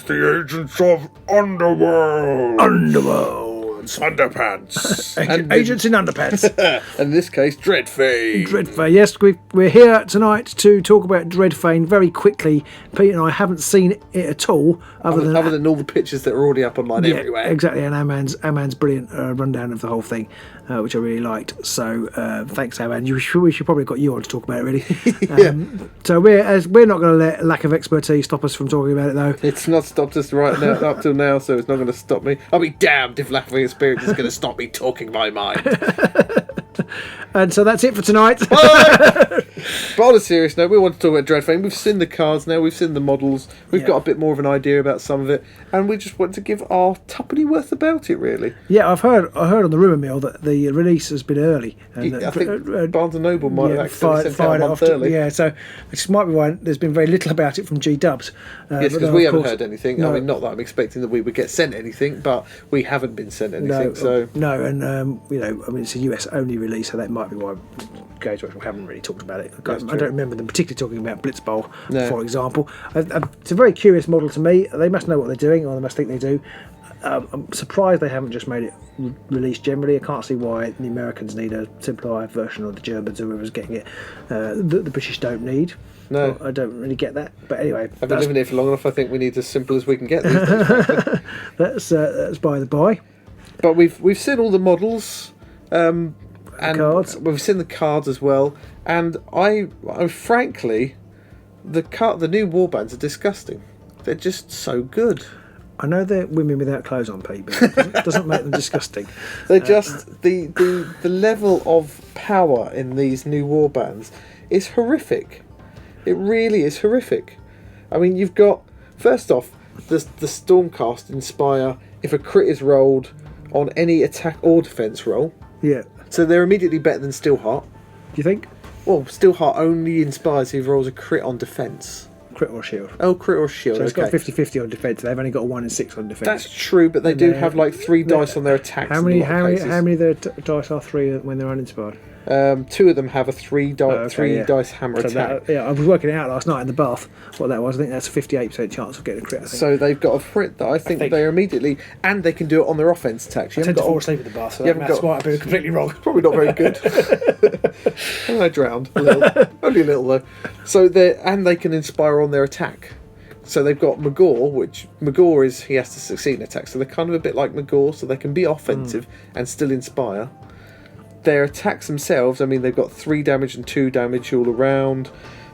The agents of Underworld. Underworlds. Underpants. Agents in underpants. And in this case, Dreadfane. Dreadfane. Yes, we're here tonight to talk about Dreadfane very quickly. Pete and I haven't seen it at all, other than all the pictures that are already up online everywhere. Exactly, and Aman's brilliant rundown of the whole thing, which I really liked. So thanks, Aman. We should probably got you on to talk about it, really. So we're not going to let lack of expertise stop us from talking about it, though. It's not stopped us right now up till now, so it's not going to stop me. I'll be damned if lack of experience is going to stop me talking my mind. And so that's it for tonight. But on a serious note, we want to talk about Dreadfane. We've seen the cards now, we've seen the models, we've got a bit more of an idea about some of it, and we just want to give our tuppenny worth about it, really. Yeah, I heard on the rumour mill that the release has been early. And I think Barnes & Noble might have actually sent out a month early. Yeah, so which might be why there's been very little about it from G-Dubs. Yes, because we haven't heard anything. No. I mean, not that I'm expecting that we would get sent anything, but we haven't been sent anything. No, and I mean, it's a US only release, so that might be why Games Workshop haven't really talked about it. I don't remember them particularly talking about Blitzbowl, for example. It's a very curious model to me. They must know what they're doing, or they must think they do. I'm surprised they haven't just made it released generally. I can't see why the Americans need a simplified version, or the Germans, or whoever's getting it, the British don't need. No, I don't really get that. But anyway, I've been living here for long enough. I think we need as simple as we can get these days. That's by the by. But we've seen all the models, and cards. We've seen the cards as well. And I frankly, the new warbands are disgusting. They're just so good. I know they're women without clothes on, Pete, but it doesn't make them disgusting. They're just the level of power in these new warbands is horrific. It really is horrific. I mean, you've got, first off, the Stormcast Inspire if a crit is rolled on any attack or defense roll. Yeah. So they're immediately better than Steelheart. Do you think? Well, Steelheart only inspires if he rolls a crit on defense. Crit or shield. Oh, crit or shield. So it's got 50-50 on defence. They've only got a 1 in 6 on defence. That's true, but they do have like 3 dice on their attacks. How many of their dice are 3 when they're uninspired? 2 of them have a 3 dice hammer attack. I was working it out last night in the bath what that was. I think that's a 58% chance of getting a crit. So they've got a crit that I think they are immediately, and they can do it on their offense attacks. I tend to fall asleep in the bath, so that might be completely wrong. Probably not very good. And I drowned a little, only a little though. So they can inspire on their attack. So they've got Magor, which Magor is he has to succeed in attack. So they're kind of a bit like Magor, so they can be offensive and still inspire. Their attacks themselves, I mean, they've got 3 damage and 2 damage all around.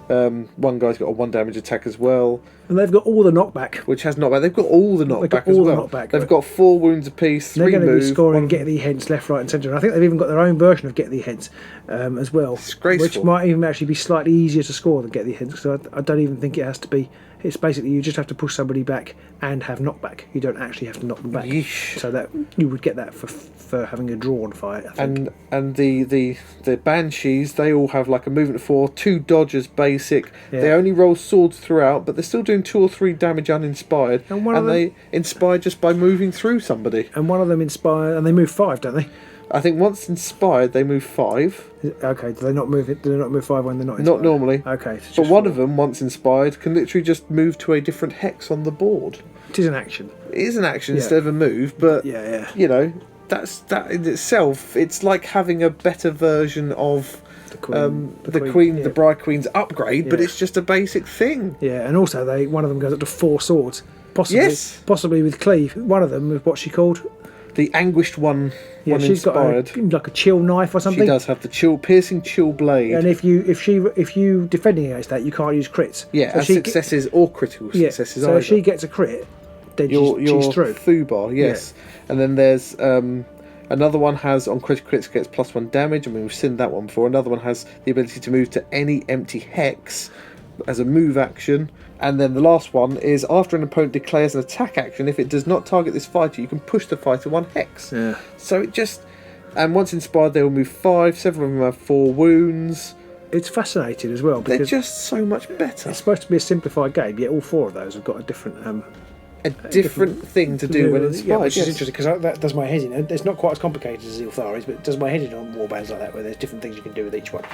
One guy's got a 1 damage attack as well. And they've got all the knockback. Which has knockback. They've got all the knockback as well. They've got 4 wounds apiece, 3 moves. They're going to be scoring Get Thee Hence left, right and centre. And I think they've even got their own version of Get Thee Hence as well. Disgraceful. Which might even actually be slightly easier to score than Get Thee Hence. Because I don't even think it has to be... It's basically you just have to push somebody back and have knockback. You don't actually have to knock them back. Yeesh. So that you would get that for having a drawn fight, I think. And the Banshees, they all have like a movement of 4, 2 dodges basic. Yeah. They only roll swords throughout, but they're still doing 2 or 3 damage uninspired. And they inspire just by moving through somebody. And one of them inspire, and they move 5, don't they? I think once inspired, they move 5. Okay, do they not move 5 when they're not inspired? Not normally. Okay. But one of them, once inspired, can literally just move to a different hex on the board. It is an action. It is an action instead of a move, but you know, that in itself, it's like having a better version of the Bride Queen's upgrade, but it's just a basic thing. Yeah, and also one of them goes up to 4 swords. Possibly with cleave. One of them, what she called? The Anguished one. Yeah, she's inspired. Got like a chill knife or something. She does have the piercing chill blade. And if you defending against that, you can't use crits. Yeah, so successes or critical successes. So if she gets a crit, then she's through. Fubar, yes. Yeah. And then there's another one has on critical crits gets +1 damage. I mean, we've seen that one before. Another one has the ability to move to any empty hex as a move action. And then the last one is after an opponent declares an attack action, if it does not target this fighter, you can push the fighter 1 hex. Yeah. So it just... And once inspired, they will move 5. Several of them have 4 wounds. It's fascinating as well. They're just so much better. It's supposed to be a simplified game, yet all 4 of those have got a different... different thing to do when inspired. Yeah, which is interesting, because that does my head in. It's not quite as complicated as the Iltharis, but it does my head in on warbands like that, where there's different things you can do with each one.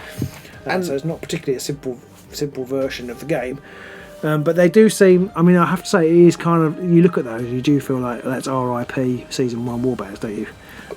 And so it's not particularly a simple version of the game. But they do seem. I mean, I have to say, it is kind of. You look at those, you do feel like that's RIP Season 1 warbands, don't you?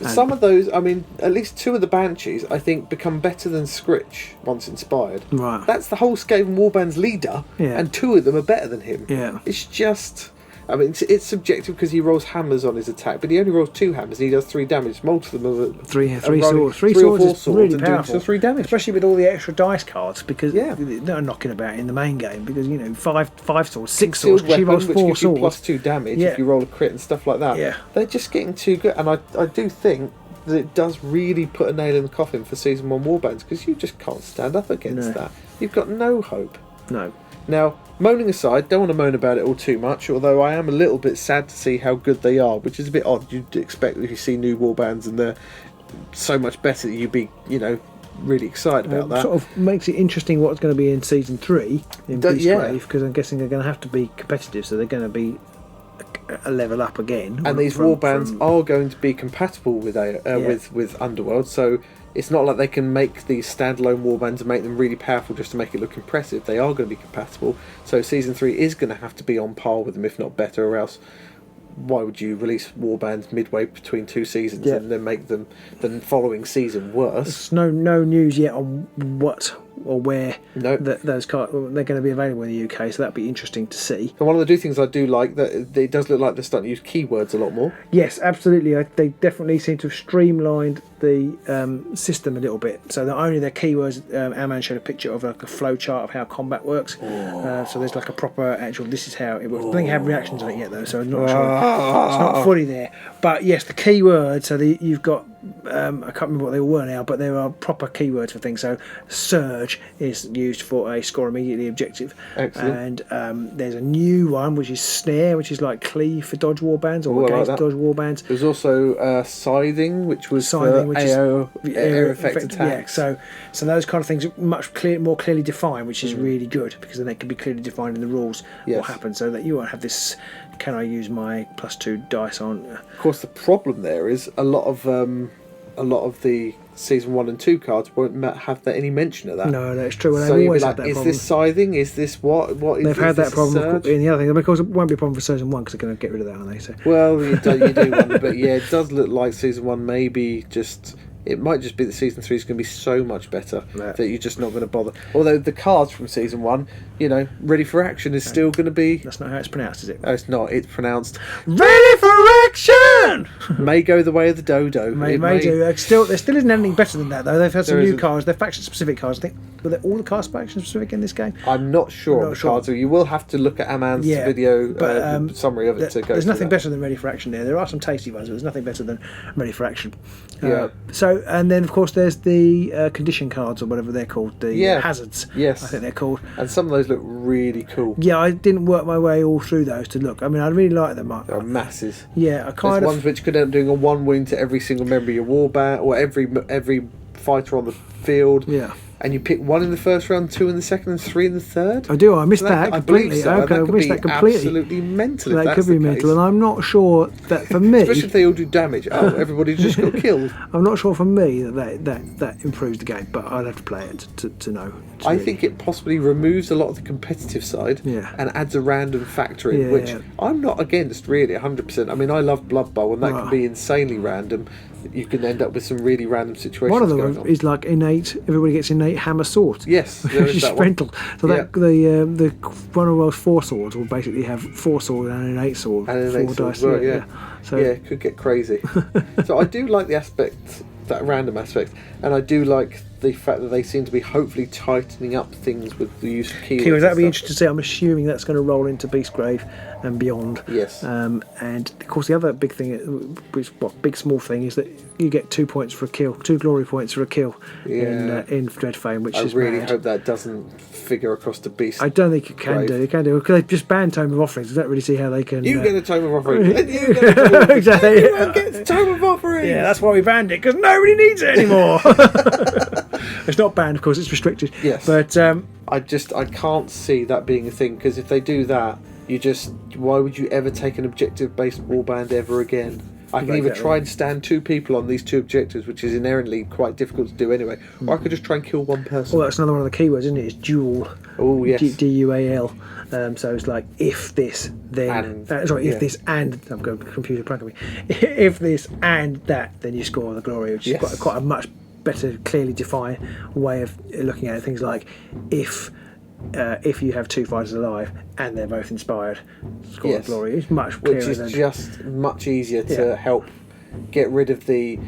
Some of those, I mean, at least 2 of the Banshees, I think, become better than Scritch once inspired. Right. That's the whole Skaven Warband's leader, and 2 of them are better than him. Yeah. It's just... I mean, it's subjective because he rolls hammers on his attack, but he only rolls 2 hammers and he does 3 damage. Most of them are... Three rolling swords. 3 Three or 4 swords is really and powerful. doing 3 damage. Especially with all the extra dice cards, because they're knocking about in the main game, because, you know, 5 swords, 6 swords, weapon, she rolls 4 which gives you swords. +2 damage if you roll a crit and stuff like that. Yeah. They're just getting too good, and I do think that it does really put a nail in the coffin for Season 1 warbands, because you just can't stand up against that. You've got no hope. No. Now, moaning aside, don't want to moan about it all too much, although I am a little bit sad to see how good they are, which is a bit odd. You'd expect if you see new warbands and they're so much better that you'd be, you know, really excited about that. Sort of makes it interesting what's going to be in Season 3 in Beastgrave, because I'm guessing they're going to have to be competitive, so they're going to be a level up again. And these warbands are going to be compatible with with Underworld, so it's not like they can make these standalone warbands and make them really powerful just to make it look impressive. They are going to be compatible, so Season 3 is going to have to be on par with them, if not better, or else why would you release warbands midway between 2 seasons and then make them the following season worse? There's no news yet on what or where those cards they're going to be available in the UK, so that'd be interesting to see. And one of the things I do like, that it does look like they're starting to use keywords a lot more. Yes, absolutely. They definitely seem to have streamlined the system a little bit. So not only their keywords, our man showed a picture of like a flow chart of how combat works. So there's like a proper actual, this is how it works. I don't think I have reactions on it yet though, so I'm not sure. It's not fully there. But yes, the keywords, so you've got, I can't remember what they were now, but there are proper keywords for things. So Surge is used for a score immediately objective. Excellent. And there's a new one which is Snare, which is like Cleave for dodge warbands or against dodge warbands. There's also Scything, which was for air effect attacks. Yeah, so those kind of things are much more clearly defined, which is really good, because then they can be clearly defined in the rules what happens, so that you won't have this, can I use my +2 dice on? Of course, the problem there is a lot of the Season 1 and 2 cards won't have any mention of that. No, it's true. Well, so they've always had that problem. Is this Scything? Is this what is they've had that problem in the other thing. Of course, it won't be a problem for Season 1 because they're going to get rid of that, aren't they? So. Well, you do wonder, but yeah, it does look like Season 1 maybe just... It might just be that Season 3 is going to be so much better that you're just not going to bother. Although the cards from Season 1, you know, Ready for Action is still going to be... That's not how it's pronounced, is it? No, it's not. It's pronounced... Ready for Action! May go the way of the dodo. May do. There still isn't anything better than that, though. They've had some new cards. They're faction-specific cards. I think, were they all the cards faction-specific in this game? I'm not sure on the cards. So you will have to look at Aman's video summary of it to go There's nothing that. better than Ready for Action there. There are some tasty ones, but there's nothing better than Ready for Action. Yeah. So, and then, of course, there's the condition cards, or whatever they're called, the hazards. Yes. I think they're called. And some of those look really cool. Yeah, I didn't work my way all through those to look. I mean, I really like them. They're masses. Yeah, There's ones which could end up doing a 1 wound to every single member of your warband, or every fighter on the field. Yeah. And you pick 1 in the first round, 2 in the second, and 3 in the third. I do. I missed that completely. So. Okay, I missed that completely. Absolutely mental. That if could that's be the mental, case. and I'm not sure that for me. Especially if they all do damage. Oh, everybody just got killed. I'm not sure for me that improves the game, but I'd have to play it to know. I think it possibly removes a lot of the competitive side and adds a random factor in, which I'm not against really 100%. I mean, I love Blood Bowl, and that can be insanely random. You can end up with some really random situations. One of them is like innate. Everybody gets innate hammer sword. Yes, there is that one. So that the Underworld's 4 swords will basically have 4 sword and an 8 sword. And an 8 sword, dice. well, yeah. So it could get crazy. So I do like the aspect, that random aspect, and I do like the fact that they seem to be hopefully tightening up things with the use of keywords. That'd be interesting to see. I'm assuming that's going to roll into Beastgrave and beyond. Yes. And of course, the other big thing, big small thing, is that you get 2 points for a kill, 2 glory points for a kill in Dreadfane, which is I really mad. hope that doesn't figure across the Beast. I don't think it can do. It can do because they've just banned Tome of Offerings. I don't really see how they can. You get a Tome of Offerings. And you get a Tome of Offerings. Exactly. Everyone gets Tome of Offerings. Yeah, that's why we banned it, because nobody needs it anymore. It's not banned, of course. It's restricted. Yes. But I can't see that being a thing, because if they do that, why would you ever take an objective-based warband ever again? I can either try and stand 2 people on these 2 objectives, which is inherently quite difficult to do anyway, or I could just try and kill 1 person. Well, that's another one of the keywords, isn't it? It's dual. Oh, yes. DUAL. So it's like, if this, then... if this and... I'm going computer pranking me. If this and that, then you score the glory, which is quite a much better, clearly defined way of looking at it. Things like, if you have 2 fighters alive and they're both inspired, score the glory. It's much clearer. Which is just much easier to help get rid of the...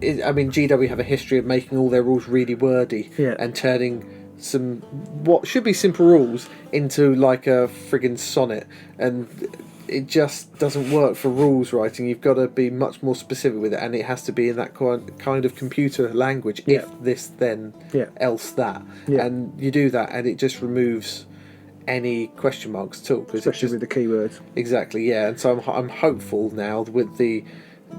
I mean, GW have a history of making all their rules really wordy and turning some what should be simple rules into like a friggin' sonnet, and it just doesn't work for rules writing. You've got to be much more specific with it, and it has to be in that kind of computer language. If this, then else that, and you do that, and it just removes any question marks at all, especially with the keywords. Exactly, yeah. And so I'm hopeful now with the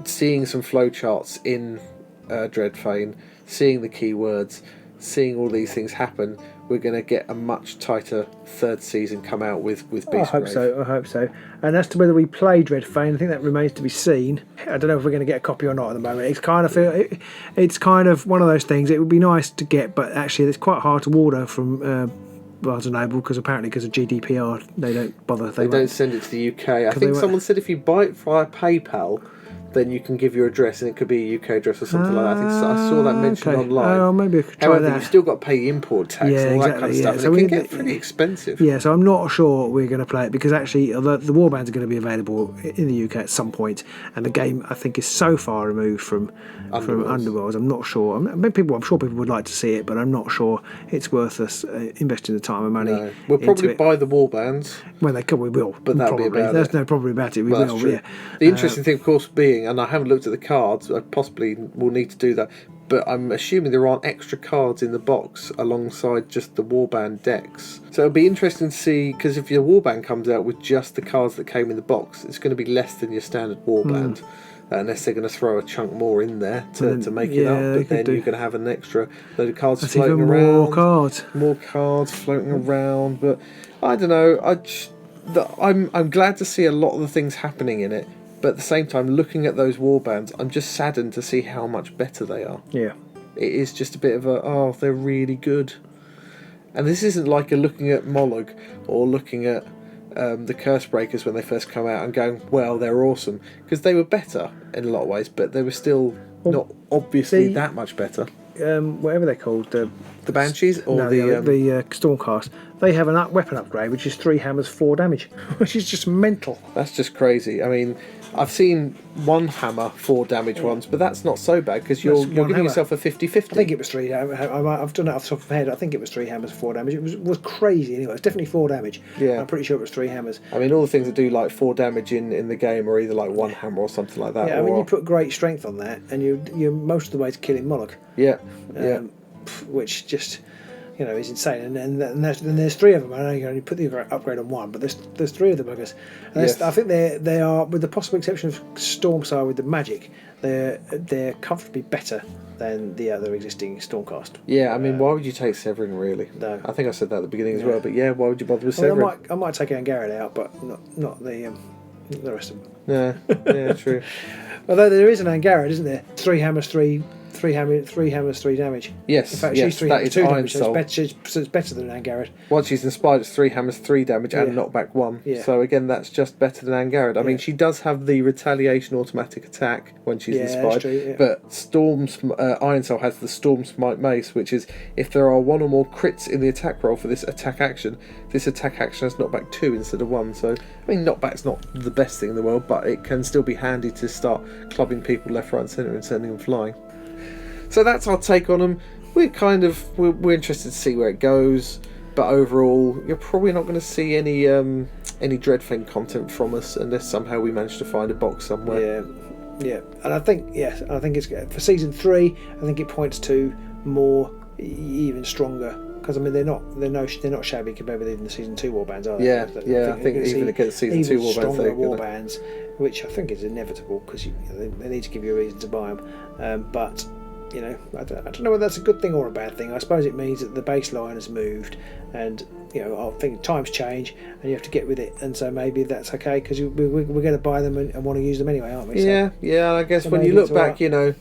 seeing some flowcharts in Dreadfane, seeing the keywords, seeing all these things happen. We're going to get a much tighter 3rd season come out with Beastgrave. I hope so. And as to whether we play Dreadfane, I think that remains to be seen. I don't know if we're going to get a copy or not at the moment. It's kind of one of those things. It would be nice to get, but actually it's quite hard to order from Barnes & Noble because apparently because of GDPR they don't bother. They don't send it to the UK. I think someone said if you buy it via PayPal, then you can give your address, and it could be a UK address or something like that. I think I saw that mentioned online. Oh, maybe I could try However, that. you've still got to pay import tax and all that kind of stuff. So it can get pretty expensive. Yeah, so I'm not sure we're going to play it because actually the warbands are going to be available in the UK at some point, and the game I think is so far removed from Underworlds. I'm not sure. I'm sure people would like to see it, but I'm not sure it's worth us investing the time and money. No. We'll probably buy the warbands when they come. We will, but that'll be about There's it. no problem about it. We will. True. Yeah. The interesting thing, of course, being, and I haven't looked at the cards. I possibly will need to do that, but I'm assuming there aren't extra cards in the box alongside just the warband decks. So it'll be interesting to see, because if your warband comes out with just the cards that came in the box, it's going to be less than your standard warband. Unless they're going to throw a chunk more in there to make it up, but then you can have an extra load of cards floating around. More cards floating around, but I don't know. I'm glad to see a lot of the things happening in it, but at the same time, looking at those warbands, I'm just saddened to see how much better they are. Yeah, it is just a bit of they're really good. And this isn't like a looking at Moloch or looking at the Curse Breakers when they first come out and going, well, they're awesome, because they were better in a lot of ways, but they were still not obviously that much better. Whatever they're called, the Banshees or the Stormcast, they have an weapon upgrade which is 3 hammers 4 damage, which is just mental. That's just crazy. I mean, I've seen 1 hammer 4 damage ones, but that's not so bad because you're giving yourself a 50-50. I think it was 3. I've done it off the top of my head. I think it was 3 hammers 4 damage. It was crazy anyway. It's definitely 4 damage. Yeah, I'm pretty sure it was 3 hammers. I mean, all the things that do like 4 damage in the game are either like 1 hammer or something like that. Yeah, I mean, you put great strength on that, and you're most of the way to killing Moloch. Yeah, which just is insane. And there's 3 of them. I know you can only put the upgrade on 1, but there's 3 of the buggers. And I think they are, with the possible exception of Stormsire with the magic, they're comfortably better than the other existing Stormcast. Yeah, I mean, why would you take Severin, really? No. I think I said that at the beginning as well, but yeah, why would you bother with Severin? I might take Angarad out, but not the rest of them. Yeah, true. Although there is an Angarad, isn't there? 3 hammers, 3 hammers, 3 damage. Yes, in fact, she's 3 hammers, 2 damage, so it's better than Angarad. Once she's inspired, it's 3 hammers, 3 damage, and knockback 1. Yeah. So again, that's just better than Angarad. I mean, she does have the retaliation automatic attack when she's inspired, that's true, but Ironsoul has the Storm Smite Mace, which is if there are 1 or more crits in the attack roll for this attack action has knockback 2 instead of 1. So I mean, knockback's not the best thing in the world, but it can still be handy to start clubbing people left, right, and centre and sending them flying. So that's our take on them. We're interested to see where it goes, but overall, you're probably not going to see any Dreadfane content from us unless somehow we manage to find a box somewhere. Yeah, and I think it's for season 3. I think it points to more, even stronger, because I mean they're not shabby compared with even the season 2 warbands, are they? I think even against season 2 warbands, stronger warbands, which I think is inevitable because they need to give you a reason to buy them, but. you know, I don't know whether that's a good thing or a bad thing. I suppose it means that the baseline has moved, and you know, I think times change, and you have to get with it. And so maybe that's okay, because we're going to buy them and want to use them anyway, aren't we? Yeah, so, yeah. And I guess when you look back, you know,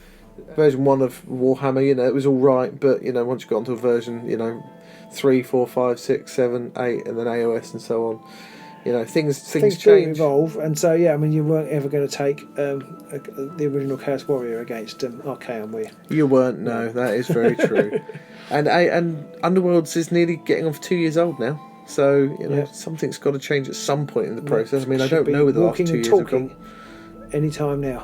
version 1 of Warhammer, you know, it was all right, but you know, once you got onto a version, you know, 3, 4, 5, 6, 7, 8, and then AOS and so on. You know, things change, do evolve, and so yeah, I mean, you weren't ever going to take the original Chaos Warrior against Archaon, were you? You weren't. No, that is very true. And Underworlds is nearly getting on for 2 years old now, so you know something's got to change at some point in the process. I mean, I don't know whether the last 2 years have gone. Any time now.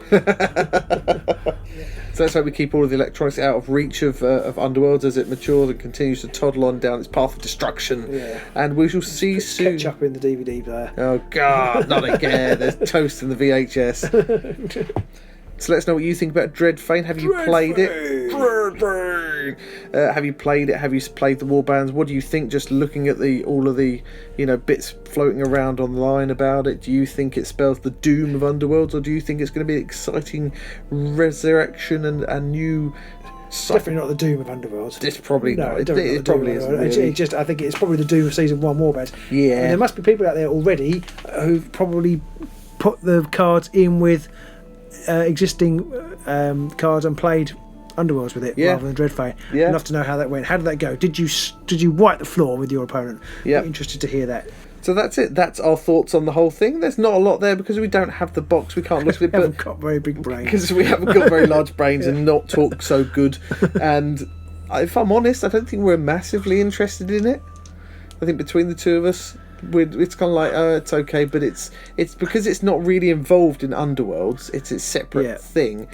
So that's how we keep all of the electronics out of reach of Underworlds as it matures and continues to toddle on down its path of destruction. Yeah. And we shall see soon. Catch up in the DVD player. Oh God, not again! There's toast in the VHS. So let us know what you think about Dreadfane. Have you played it? Dreadfane! Have you played it? Have you played the warbands? What do you think? Just looking at all of the bits floating around online about it, do you think it spells the doom of Underworlds, or do you think it's going to be an exciting resurrection and new? Definitely not the doom of Underworlds. It's probably no, not. It probably isn't. Really. I think it's probably the doom of season 1 warbands. Yeah. And there must be people out there already who've probably put the cards in with existing cards and played Underworlds with it rather than Dreadfane. Yeah. Enough to know how that went. How did that go? Did you wipe the floor with your opponent? Yeah. Interested to hear that. So that's it. That's our thoughts on the whole thing. There's not a lot there because we don't have the box. We can't look at it. We haven't got very big brains. Because we haven't got very large brains and not talk so good. And if I'm honest, I don't think we're massively interested in it. I think between the two of us, it's kind of like, it's okay, but it's because it's not really involved in Underworlds. It's a separate thing.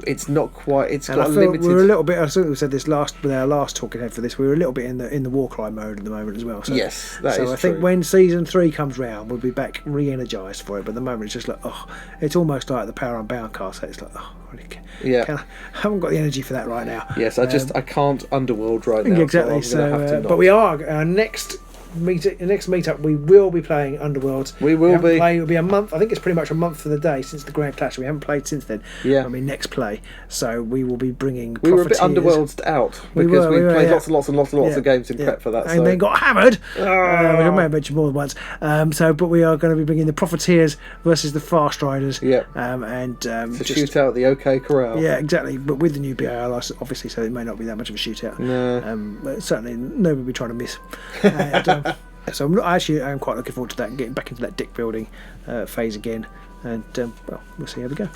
It's not quite. It's got a limited. We're a little bit. I think we said this with our last talking head for this. We were a little bit in the Warcry mode at the moment as well. So, yes, that is so true. I think when season 3 comes round, we'll be back re-energised for it. But at the moment, it's just like, it's almost like the Power Unbound card set. It's like, I haven't got the energy for that right now. Yes, I can't Underworld right now. Exactly. So, but we are our next meetup we will be playing Underworlds. It'll be a month. I think it's pretty much a month to the day since the Grand Clash. We haven't played since then. Yeah. When we next play, so we will be bringing. We were a bit Underworlds out because we played lots and lots of games in prep for that, and then got hammered. Which I may have mentioned more than once. But we are going to be bringing the Profiteers versus the Fast Riders. Yeah. To shoot out the OK Corral. Yeah, exactly. But with the new BAR license, obviously, so it may not be that much of a shootout. No. But certainly nobody will be trying to miss. So I'm quite looking forward to that and getting back into that deck building phase again, and we'll see how we go.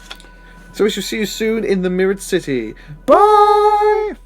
So we shall see you soon in the Mirrored City. Bye.